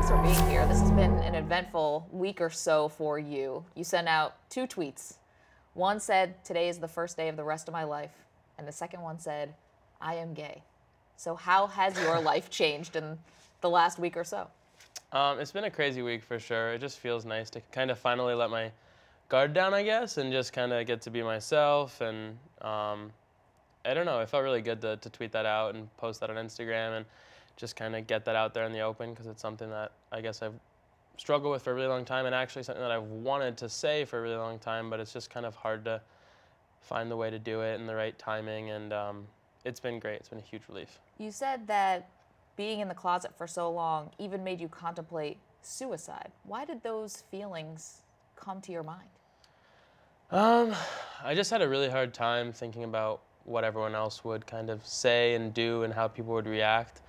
thanks for being here. This has been an eventful week or so for you. You sent out 2 tweets. One said, "Today is the first day of the rest of my life." And the second one said, "I am gay." So how has your life changed in the last week or so? It's been a crazy week for sure. It just feels nice to kind of finally let my guard down, I guess, and just kind of get to be myself. And I don't know, it felt really good to tweet that out and post that on Instagram and just kind of get that out there in the open, because it's something that I guess I've struggled with for a really long time, and actually something that I've wanted to say for a really long time, but it's just kind of hard to find the way to do it and the right timing. And it's been great. It's been a huge relief. You said that being in the closet for so long even made you contemplate suicide. Why did those feelings come to your mind? I just had a really hard time thinking about what everyone else would kind of say and do and how people would react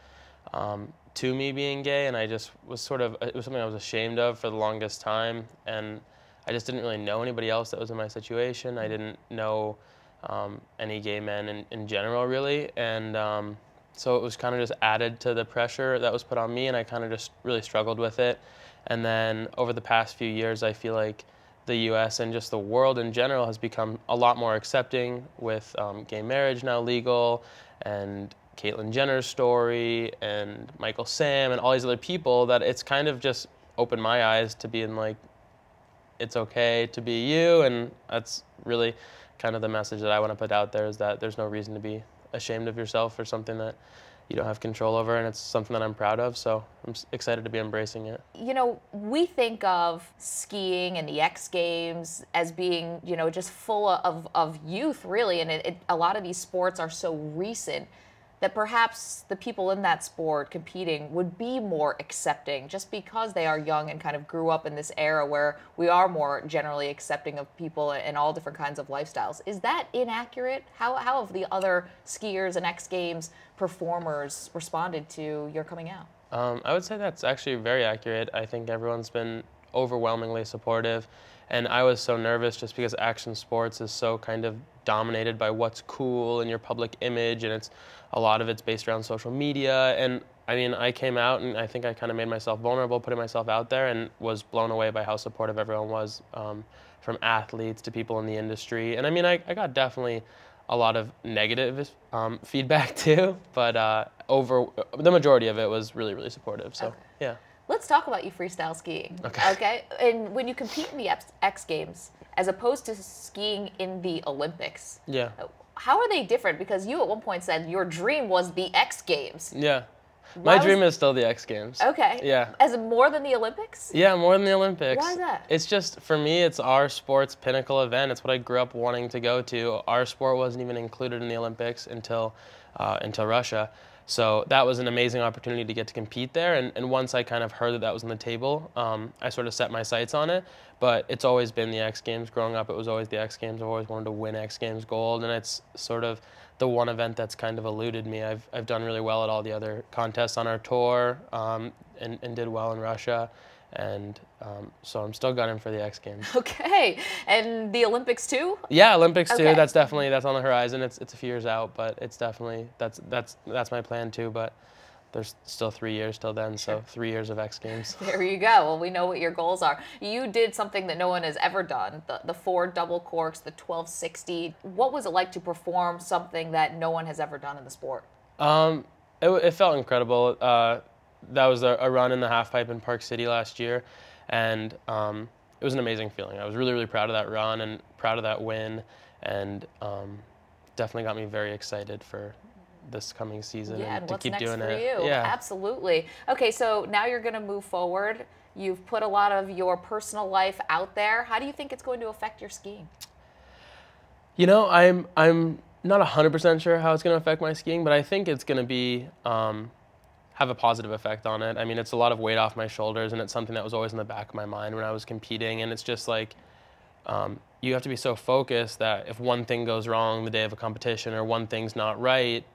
to me being gay. And I just was it was something I was ashamed of for the longest time. And I just didn't really know anybody else that was in my situation. I didn't know any gay men in general, really. And so it was kind of just added to the pressure that was put on me, and I kind of just really struggled with it. And then over the past few years, I feel like the U.S. and just the world in general has become a lot more accepting, with gay marriage now legal, and Caitlyn Jenner's story, and Michael Sam, and all these other people, that it's kind of just opened my eyes to being like, it's okay to be you. And that's really kind of the message that I want to put out there, is that there's no reason to be ashamed of yourself for something that you don't have control over, and it's something that I'm proud of, so I'm excited to be embracing it. You know, we think of skiing and the X Games as being, you know, just full of youth, really, and a lot of these sports are so recent that perhaps the people in that sport competing would be more accepting just because they are young and kind of grew up in this era where we are more generally accepting of people in all different kinds of lifestyles. Is that inaccurate? How have the other skiers and X Games performers responded to your coming out? I would say that's actually very accurate. I think everyone's been overwhelmingly supportive, and I was so nervous just because action sports is so kind of dominated by what's cool in your public image, and a lot of it's based around social media. And I mean, I came out and I think I kind of made myself vulnerable, putting myself out there, and was blown away by how supportive everyone was, from athletes to people in the industry. And I mean, I got definitely a lot of negative feedback too, but over the majority of it was really, really supportive. So, okay. Yeah. Let's talk about you freestyle skiing. Okay. And when you compete in the X Games, as opposed to skiing in the Olympics, yeah, how are they different? Because you at one point said your dream was the X Games. Yeah. My dream is still the X Games. Okay. Yeah. As more than the Olympics? Yeah, more than the Olympics. Why is that? It's just, for me, it's our sport's pinnacle event. It's what I grew up wanting to go to. Our sport wasn't even included in the Olympics until Russia. So that was an amazing opportunity to get to compete there. And once I kind of heard that was on the table, I sort of set my sights on it. But it's always been the X Games. Growing up, it was always the X Games. I've always wanted to win X Games gold. And it's sort of the one event that's kind of eluded me. I've done really well at all the other contests on our tour, and did well in Russia. And so I'm still gunning for the X Games. Okay, and the Olympics too? Yeah, Olympics too. Okay. That's on the horizon. It's a few years out, but it's definitely that's my plan too. But there's still 3 years till then, so 3 years of X Games. There you go. Well, we know what your goals are. You did something that no one has ever done: the 4 double corks, the 1260. What was it like to perform something that no one has ever done in the sport? It felt incredible. That was a run in the half pipe in Park City last year, and it was an amazing feeling. I was really, really proud of that run and proud of that win, and definitely got me very excited for this coming season, and to keep doing it. What's next for you? Yeah, absolutely. Okay, so now you're going to move forward. You've put a lot of your personal life out there. How do you think it's going to affect your skiing? You know, I'm not 100% sure how it's going to affect my skiing, but I think it's going to be have a positive effect on it. I mean, it's a lot of weight off my shoulders, and it's something that was always in the back of my mind when I was competing. And it's just like, you have to be so focused that if one thing goes wrong the day of a competition, or one thing's not right,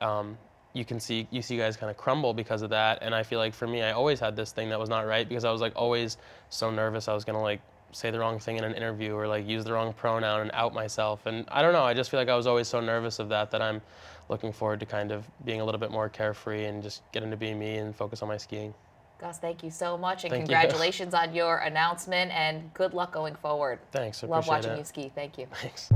you see guys kind of crumble because of that. And I feel like for me, I always had this thing that was not right, because I was like always so nervous I was gonna like say the wrong thing in an interview, or like use the wrong pronoun and out myself. And I don't know, I just feel like I was always so nervous of that I'm looking forward to kind of being a little bit more carefree and just getting to be me and focus on my skiing. Gus, thank you so much, and Thank you. congratulations on your announcement, and good luck going forward. Thanks. I Love appreciate watching it. you ski. Thank you. Thanks.